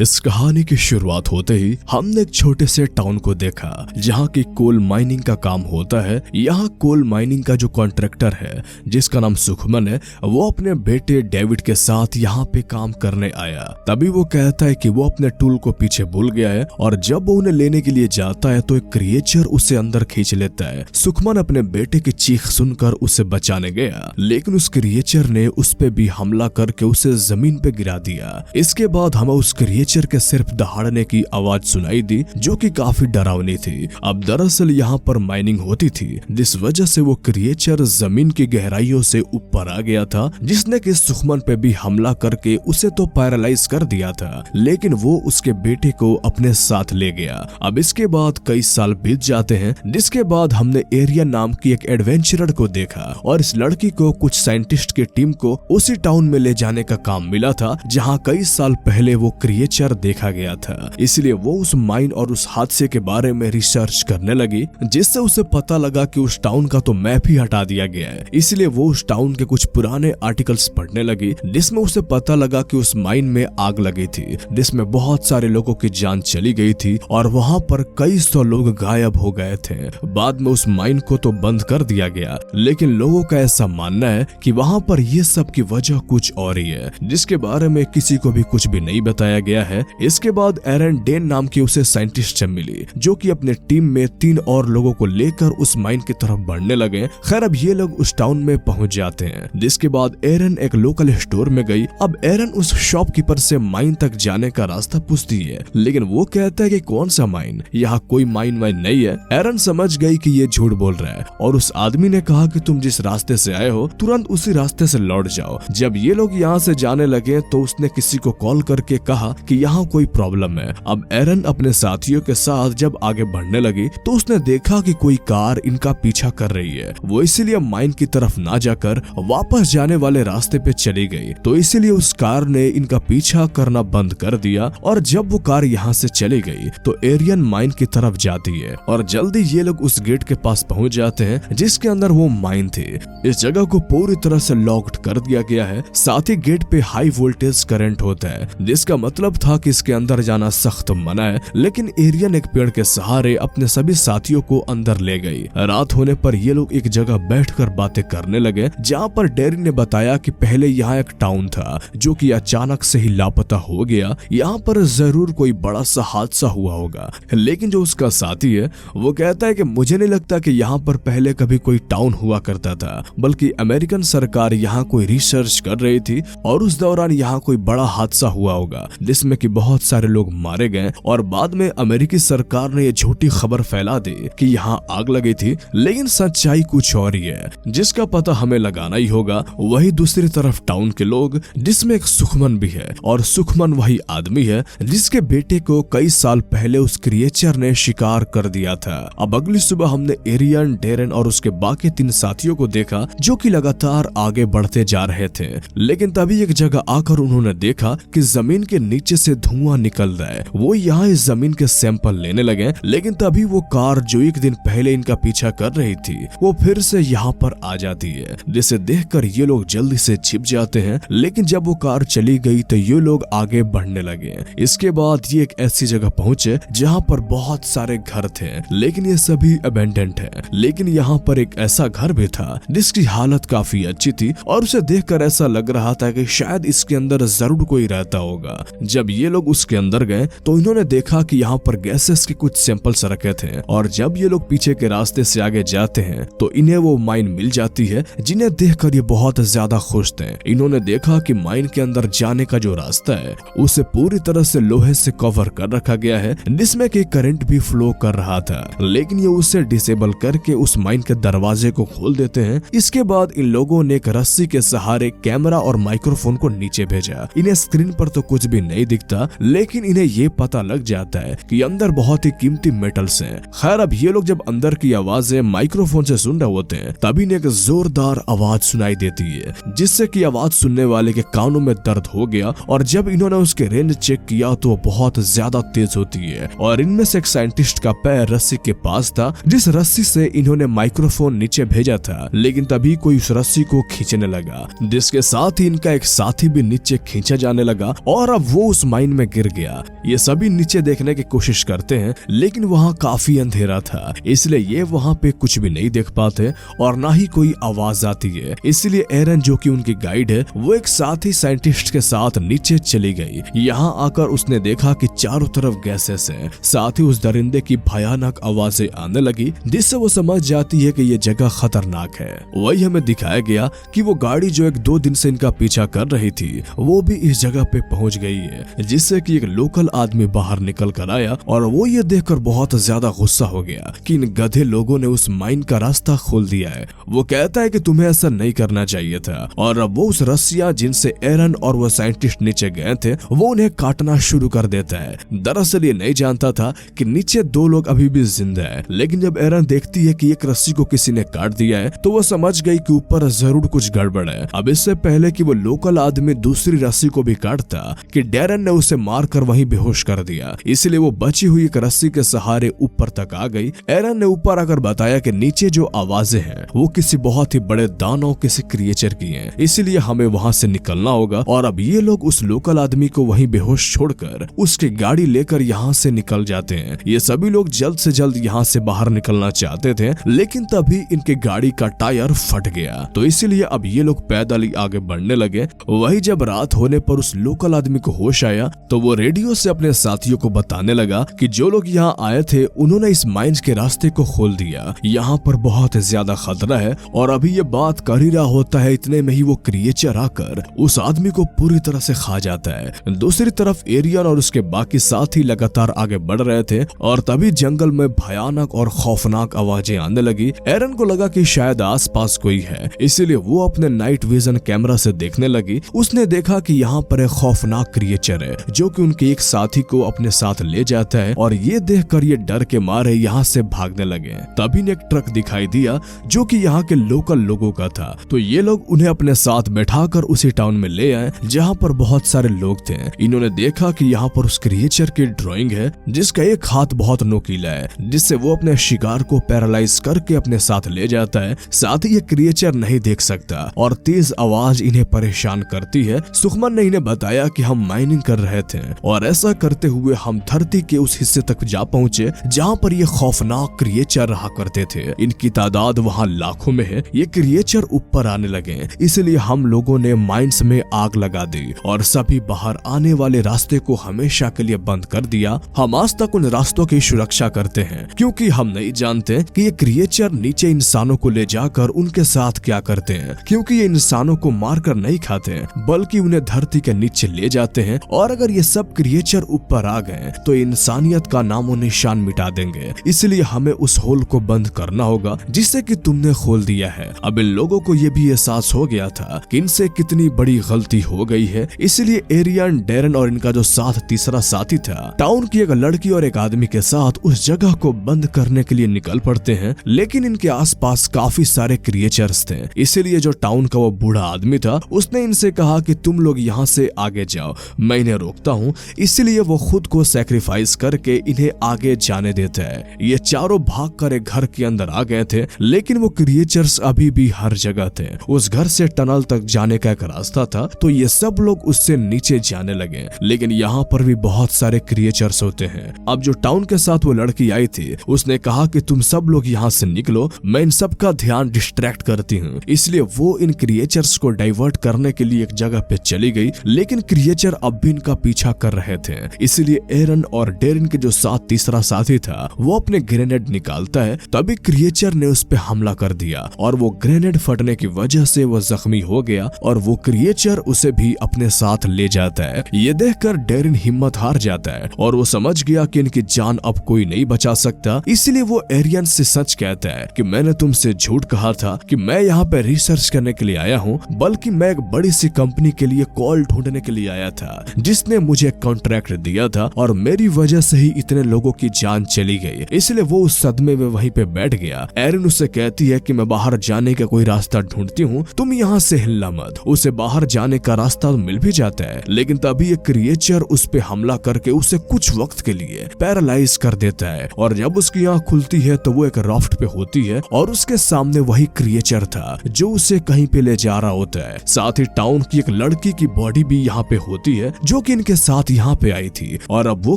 इस कहानी की शुरुआत होते ही हमने एक छोटे से टाउन को देखा जहाँ की कोल माइनिंग का काम होता है। यहाँ कोल माइनिंग का जो कॉन्ट्रैक्टर है जिसका नाम सुखमन है, वो अपने बेटे डेविड के साथ यहाँ पे काम करने आया। तभी वो कहता है कि वो अपने टूल को पीछे भूल गया है और जब वो उन्हें लेने के लिए जाता है तो एक क्रिएचर उसे अंदर खींच लेता है। सुखमन अपने बेटे की चीख सुनकर उसे बचाने गया, लेकिन उस क्रिएचर ने उस पे भी हमला करके उसे जमीन पे गिरा दिया। इसके बाद हमें उस क्रिएचर के सिर्फ दहाड़ने की आवाज सुनाई दी जो कि काफी डरावनी थी। अब दरअसल यहाँ पर माइनिंग होती थी, जिस वजह से वो क्रिएचर जमीन की गहराइयों से ऊपर आ गया था, जिसने कि सुखमन पे भी हमला करके उसे तो पैरालाइज कर दिया था, लेकिन वो उसके बेटे को अपने साथ ले गया। अब इसके बाद कई साल बीत जाते हैं, जिसके बाद हमने एरियन नाम की एक एडवेंचरर को देखा और इस लड़की को कुछ साइंटिस्ट की टीम को उसी टाउन में ले जाने का काम मिला था जहाँ कई साल पहले वो क्रिएचर देखा गया था। इसलिए वो उस माइन और उस हादसे के बारे में रिसर्च करने लगी, जिससे उसे पता लगा कि उस टाउन का तो मैप ही हटा दिया गया है। इसलिए वो उस टाउन के कुछ पुराने आर्टिकल्स पढ़ने लगी, जिसमें उसे पता लगा कि उस माइन में आग लगी थी, जिसमें बहुत सारे लोगों की जान चली गई थी और वहां पर कई सौ लोग गायब हो गए थे। बाद में उस माइन को तो बंद कर दिया गया, लेकिन लोगों का ऐसा मानना है कि वहां पर ये सब की वजह कुछ और ही है, जिसके बारे में किसी को भी कुछ भी नहीं बताया गया है। इसके बाद एरन डेन नाम की उसे साइंटिस्ट मिली, जो कि अपने टीम में 3 और लोगों को लेकर उस माइन की तरफ बढ़ने लगे। खैर अब ये लोग उस टाउन में पहुंच जाते हैं, जिसके बाद एरन एक लोकल स्टोर में गई। अब एरन उस शॉपकीपर से माइन तक जाने का रास्ता पूछती है, लेकिन वो कहता है कि कौन सा माइन, यहाँ कोई माइन वाइन नहीं है। एरन समझ गई कि ये झूठ बोल रहा है और उस आदमी ने कहा कि तुम जिस रास्ते से आए हो तुरंत उसी रास्ते से लौट जाओ। जब ये लोग यहाँ से जाने लगे तो उसने किसी को कॉल करके कहा कि यहाँ कोई प्रॉब्लम है। अब एरन अपने साथियों के साथ जब आगे बढ़ने लगी तो उसने देखा कि कोई कार इनका पीछा कर रही है। वो इसीलिए माइन की तरफ ना जाकर वापस जाने वाले रास्ते पे चली गई, तो इसीलिए उस कार ने इनका पीछा करना बंद कर दिया। और जब वो कार यहाँ से चली गई तो एरियन माइन की तरफ जाती है और जल्दी ये लोग उस गेट के पास पहुंच जाते हैं जिसके अंदर वो माइन थी। इस जगह को पूरी तरह से लॉक्ड कर दिया गया है, साथ ही गेट पे हाई वोल्टेज करंट होता है, जिसका मतलब था कि इसके अंदर जाना सख्त मना है। लेकिन एरियन एक पेड़ के सहारे अपने सभी साथियों को अंदर ले गई। रात होने पर ये लोग एक जगह बैठकर बातें करने लगे, जहाँ पर डेरी ने बताया कि पहले यहाँ एक टाउन था जो कि अचानक से ही लापता हो गया। यहाँ पर जरूर कोई बड़ा सा हादसा हुआ होगा, लेकिन जो उसका साथी है वो कहता है कि मुझे नहीं लगता कि यहाँ पर पहले कभी कोई टाउन हुआ करता था, बल्कि अमेरिकन सरकार यहाँ कोई रिसर्च कर रही थी और उस दौरान यहाँ कोई बड़ा हादसा हुआ होगा जिसमें कि बहुत सारे लोग मारे गए और बाद में अमेरिकी सरकार ने ये झूठी खबर फैला दी कि यहाँ आग लगी थी, लेकिन सच्चाई कुछ और ही है जिसका पता हमें लगाना ही होगा। वही दूसरी तरफ टाउन के लोग, जिसमें एक सुखमन भी है, और सुखमन वही आदमी है जिसके बेटे को कई साल पहले उस क्रिएचर ने शिकार कर दिया था। अब अगली सुबह हमने एरियन, डेरन और उसके बाकी 3 साथियों को देखा जो कि लगातार आगे बढ़ते जा रहे थे, लेकिन तभी एक जगह आकर उन्होंने देखा कि जमीन के नीचे से धुआं निकल रहा है। वो यहाँ इस जमीन के सैंपल लेने लगे, लेकिन तभी वो कार जो एक दिन पहले इनका पीछा कर रही थी वो फिर से यहाँ पर आ जाती है, जिसे देखकर ये लोग जल्दी से छिप जाते हैं। लेकिन जब वो कार चली गई तो ये लोग आगे बढ़ने लगे। इसके बाद ये एक ऐसी जगह पहुंचे जहाँ पर बहुत सारे घर थे, लेकिन ये सभी अबेंडेंट है। लेकिन यहाँ पर एक ऐसा घर भी था जिसकी हालत काफी अच्छी थी और उसे देखकर ऐसा लग रहा था कि शायद इसके अंदर जरूर कोई रहता होगा। जब ये लोग उसके अंदर गए तो इन्होंने देखा कि यहाँ पर गैसेस के कुछ सैंपल्स रखे थे, और जब ये लोग पीछे के रास्ते से आगे जाते हैं तो इन्हें वो माइन मिल जाती है, जिन्हें देखकर ये बहुत ज्यादा खुश थे। इन्होंने देखा कि माइन के अंदर जाने का जो रास्ता है उसे पूरी तरह से लोहे से कवर कर रखा गया है, जिसमें कि करंट भी फ्लो कर रहा था, लेकिन ये उसे डिसेबल करके उस माइन के दरवाजे को खोल देते हैं। इसके बाद इन लोगों ने एक रस्सी के सहारे कैमरा और माइक्रोफोन को नीचे भेजा। इन्हें स्क्रीन पर तो कुछ भी नहीं दिखता, लेकिन इन्हें ये पता लग जाता है कि अंदर बहुत ही कीमती मेटल्स हैं। खैर अब ये लोग जब अंदर की आवाजें माइक्रोफोन से सुन रहे होते हैं तभी इन्हें एक जोरदार आवाज सुनाई देती है, जिससे कि आवाज सुनने वाले के कानों में दर्द हो गया, और जब इन्होंने उसके रेंज चेक किया तो वो बहुत ज्यादा तेज होती है। और इनमें से एक साइंटिस्ट का पैर रस्सी के पास था, जिस रस्सी से इन्होंने माइक्रोफोन नीचे भेजा था, लेकिन तभी कोई उस रस्सी को खींचने लगा, जिसके साथ ही इनका एक साथी भी नीचे खींचा जाने लगा और अब वो उस माइन में गिर गया। ये सभी नीचे देखने की कोशिश करते हैं लेकिन वहाँ काफी अंधेरा था, इसलिए ये वहाँ पे कुछ भी नहीं देख पाते और ना ही कोई आवाज आती है। इसलिए एरन जो कि उनकी गाइड है वो एक साथी साइंटिस्ट के साथ नीचे चली गई। यहाँ आकर उसने देखा कि चारों तरफ गैसेस हैं, साथ ही उस दरिंदे की भयानक आवाजें आने लगी जिससे वो समझ जाती है कि ये जगह खतरनाक है। वही हमें दिखाया गया कि वो गाड़ी जो 1-2 दिन से इनका पीछा कर रही थी वो भी इस जगह पे पहुंच गई है, जिससे कि एक लोकल आदमी बाहर निकल कर आया और वो ये देखकर बहुत ज्यादा गुस्सा हो गया कि इन गधे लोगों ने उस माइन का रास्ता खोल दिया है। वो कहता है कि तुम्हें ऐसा नहीं करना चाहिए था और अब वो उस रस्सियां जिनसे एरन और वो साइंटिस्ट नीचे गए थे वो उन्हें काटना शुरू कर देता है। दरअसल ये नहीं जानता था कि नीचे 2 लोग अभी भी जिंदा है, लेकिन जब एरन देखती है कि एक रस्सी को किसी ने काट दिया है तो वो समझ गई कि ऊपर जरूर कुछ गड़बड़ है। अब इससे पहले कि वो लोकल आदमी दूसरी रस्सी को भी काटता कि डैरन ने उसे मारकर वहीं बेहोश कर दिया, इसलिए वो बची हुई एक रस्सी के सहारे ऊपर तक आ गई। एरन ने ऊपर आकर बताया कि नीचे जो आवाजें हैं वो किसी बहुत ही बड़े दानव किसी क्रिएचर की हैं, इसीलिए हमें वहां से निकलना होगा। और अब ये लोग उस लोकल आदमी को वहीं बेहोश छोड़कर उसकी गाड़ी लेकर यहाँ से निकल जाते हैं। ये सभी लोग जल्द से जल्द यहाँ से बाहर निकलना चाहते थे, लेकिन तभी इनके गाड़ी का टायर फट गया, तो इसीलिए अब ये लोग पैदल ही आगे बढ़ने लगे। वही जब रात होने पर उस लोकल आदमी को होश आया तो वो रेडियो से अपने साथियों को बताने लगा कि जो लोग यहाँ आए थे उन्होंने इस माइंस के रास्ते को खोल दिया, यहाँ पर बहुत ज्यादा खतरा है। और अभी ये बात कर ही रहा होता है, इतने में ही वो क्रिएचर आकर उस आदमी को पूरी तरह से खा जाता है। दूसरी तरफ एरियन और उसके बाकी साथी लगातार आगे बढ़ रहे थे और तभी जंगल में भयानक और खौफनाक आवाजें आने लगी। एरन को लगा कि शायद आसपास कोई है, इसीलिए वो अपने नाइट विजन कैमरा से देखने लगी। उसने देखा कि यहाँ पर एक खौफनाक क्रिएचर है जो कि उनके एक साथी को अपने साथ ले जाता है और ये देखकर ये डर के मारे यहाँ से भागने लगे। तभी ने एक ट्रक दिखाई दिया जो कि यहाँ के लोकल लोगों का था, तो ये लोग उन्हें अपने साथ बैठाकर उसी टाउन में ले आए जहाँ पर बहुत सारे लोग थे। इन्होंने देखा कि यहाँ पर उस क्रिएचर की ड्राइंग है जिसका एक हाथ बहुत नोकीला है, जिससे वो अपने शिकार को पैरालाइज करके अपने साथ ले जाता है। साथ ही ये क्रिएचर नहीं देख सकता और तेज आवाज इन्हें परेशान करती है। सुखमन ने इन्हें बताया कि हम माइनिंग कर रहे थे और ऐसा करते हुए हम धरती के उस हिस्से तक जा पहुंचे जहाँ पर ये खौफनाक क्रिएचर रहा करते थे। इनकी तादाद वहाँ लाखों में है। ये क्रिएचर ऊपर आने लगे, इसलिए हम लोगों ने माइंस में आग लगा दी और सभी बाहर आने वाले रास्ते को हमेशा के लिए बंद कर दिया। हम आज तक उन रास्तों की सुरक्षा करते हैं क्योंकि हम नहीं जानते कि ये क्रिएचर नीचे इंसानों को ले जाकर उनके साथ क्या करते हैं, क्योंकि ये इंसानों को मारकर नहीं खाते बल्कि उन्हें धरती के नीचे ले जाते हैं। और अगर ये सब क्रिएचर ऊपर आ गए तो इंसानियत का नामो निशान मिटा देंगे, इसलिए हमें उस होल को बंद करना होगा जिससे कि तुमने खोल दिया है। अब इन लोगों को ये भी एहसास हो गया था कि इनसे कितनी बड़ी गलती हो गई है, इसलिए एरियन, डैरन और इनका जो साथ तीसरा साथी था टाउन की एक लड़की और एक आदमी के साथ उस जगह को बंद करने के लिए निकल पड़ते हैं। लेकिन इनके आसपास काफी सारे क्रिएचर्स थे, इसीलिए जो टाउन का वो बूढ़ा आदमी था उसने इनसे कहा कि तुम लोग यहाँ से आगे जाओ, मैं इन्हें रोकता हूँ। इसलिए वो खुद को सैक्रिफाइस करके इन्हें आगे जाने देता है। ये चारों भागकर एक घर के अंदर आ गए थे, लेकिन वो क्रिएचर्स अभी भी हर जगह थे। उस घर से टनल तक जाने का एक रास्ता था, तो ये सब लोग उससे नीचे जाने लगे, लेकिन यहाँ पर भी बहुत सारे क्रिएचर्स होते हैं। अब जो टाउन के साथ वो लड़की आई थी उसने कहा कि तुम सब लोग यहाँ से निकलो, मैं इन सब का ध्यान डिस्ट्रैक्ट करती हूँ। इसलिए वो इन क्रिएचर्स को डाइवर्ट करने के लिए एक जगह पे चली गई, लेकिन क्रिएचर अब भी इनका पीछा कर रहे थे। इसलिए एरन और डेरिन के जो साथ तीसरा साथी था वो अपने ग्रेनेड निकालता है, तभी क्रिएचर ने उस पे हमला कर दिया और वो ग्रेनेड फटने की वजह से वो जख्मी हो गया और वो क्रिएचर उसे भी अपने साथ ले जाता है। ये देखकर डेरिन हिम्मत हार जाता है और वो समझ गया कि इनकी जान अब कोई नहीं बचा सकता। इसलिए वो एरियन से सच कहता है कि मैंने तुमसे झूठ कहा था कि मैं यहाँ पे रिसर्च करने के लिए आया हूँ, बल्कि मैं एक बड़ी सी कंपनी के लिए कॉल ढूंढने के लिए आया था जिसने मुझे कॉन्ट्रैक्ट दिया था और मेरी वजह से ही इतने लोगों की जान चली गई। इसलिए वो उस सदमे में वहीं पे बैठ गया। एरिन उससे कहती है कि मैं बाहर जाने का कोई रास्ता ढूंढती हूँ, तुम यहाँ से हिलना मत। उसे बाहर जाने का रास्ता मिल भी जाता है, लेकिन तभी एक क्रिएचर उस पे हमला करके उसे कुछ वक्त के लिए पैरालाइज कर देता है और जब उसकी आंख खुलती है तो वो एक राफ्ट पे होती है और उसके सामने वही क्रिएचर था जो उसे कहीं पे ले जा रहा होता है। साथ ही टाउन की एक लड़की की बॉडी भी यहाँ पे होती है जो जो कि इनके साथ यहाँ पे आई थी। और अब वो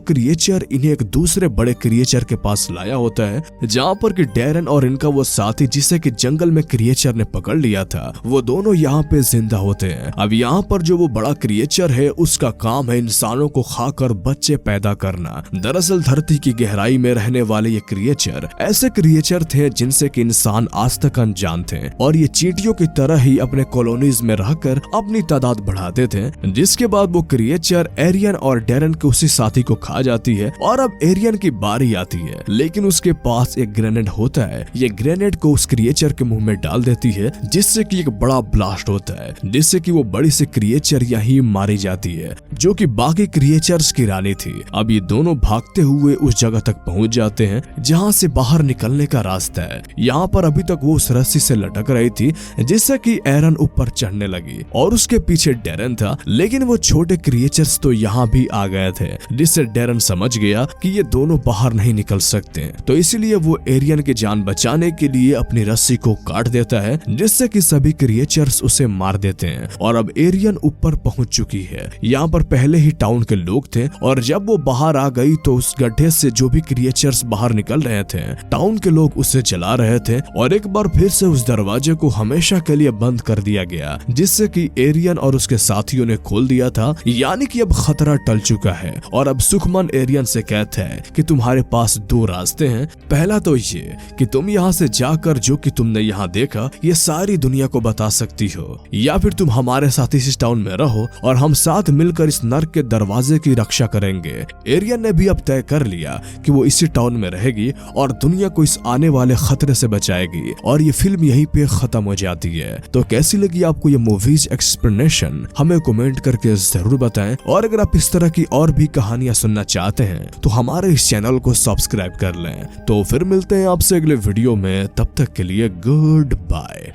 क्रिएचर इन्हें एक दूसरे बड़े क्रिएचर के पास लाया होता है, जहाँ पर कि डैरन और इनका वो साथी जिसे कि जंगल में क्रिएचर ने पकड़ लिया था, वो दोनों यहाँ पे जिंदा होते हैं। अब यहाँ पर जो वो बड़ा क्रिएचर है उसका काम है इंसानों को खाकर बच्चे पैदा करना। दरअसल धरती की गहराई में रहने वाले ये क्रिएचर ऐसे क्रिएचर थे जिनसे कि इंसान आज तक अनजान थे, और ये चींटियों की तरह ही अपने कॉलोनीज में रहकर अपनी तादाद बढ़ाते थे। जिसके बाद वो क्रिएचर एरियन और डैरन के उसी साथी को खा जाती है, और अब एरियन की बारी आती है, लेकिन उसके पास एक ग्रेनेड होता है। ये ग्रेनेड को उस क्रिएचर के मुंह में डाल देती है, जिससे कि एक बड़ा ब्लास्ट होता है, जिससे कि वो बड़ी सी क्रिएचर यहीं मारी जाती है, जो कि बाकी क्रिएचर्स की रानी थी। अब ये दोनों भागते हुए उस जगह तक पहुंच जाते हैं जहां से बाहर निकलने का रास्ता है। यहाँ पर अभी तक वो उस रस्सी से लटक रही थी, जिससे कि एरन ऊपर चढ़ने लगी और उसके पीछे डैरन था, लेकिन वो छोटे क्रिएचर्स तो यहाँ भी आ गए थे, जिससे डैरन समझ गया कि ये दोनों बाहर नहीं निकल सकते। तो इसीलिए वो एरियन की जान बचाने के लिए अपनी रस्सी को काट देता है, जिससे कि सभी क्रिएचर्स उसे मार देते हैं। और अब एरियन ऊपर पहुंच चुकी है। यहाँ पर पहले ही टाउन के लोग थे, और जब वो बाहर आ गई तो उस गड्ढे से जो भी क्रिएचर्स बाहर निकल रहे थे, टाउन के लोग उसे जला रहे थे, और एक बार फिर से उस दरवाजे को हमेशा के लिए बंद कर दिया गया, जिससे कि एरियन और उसके साथियों ने खोल दिया था। यानी कि अब खतरा टल चुका है। और अब सुखमन एरियन से कहता है कि तुम्हारे पास दो रास्ते हैं। पहला तो ये कि तुम यहाँ से जाकर जो कि तुमने यहाँ देखा ये सारी दुनिया को बता सकती हो, या फिर तुम हमारे साथ इस टाउन में रहो और हम साथ मिलकर इस नर्क के दरवाजे की रक्षा करेंगे। एरियन ने भी अब तय कर लिया कि वो इसी टाउन में रहेगी और दुनिया को इस आने वाले खतरे से बचाएगी। और ये फिल्म यहीं पे खत्म हो जाती है। तो कैसी लगी आपको ये मूवीज एक्सप्लेनेशन, हमें कमेंट करके जरूर बताएं। और अगर आप इस तरह की और भी कहानियां सुनना चाहते हैं तो हमारे इस चैनल को सब्सक्राइब कर लें। तो फिर मिलते हैं आपसे अगले वीडियो में, तब तक के लिए गुड बाय।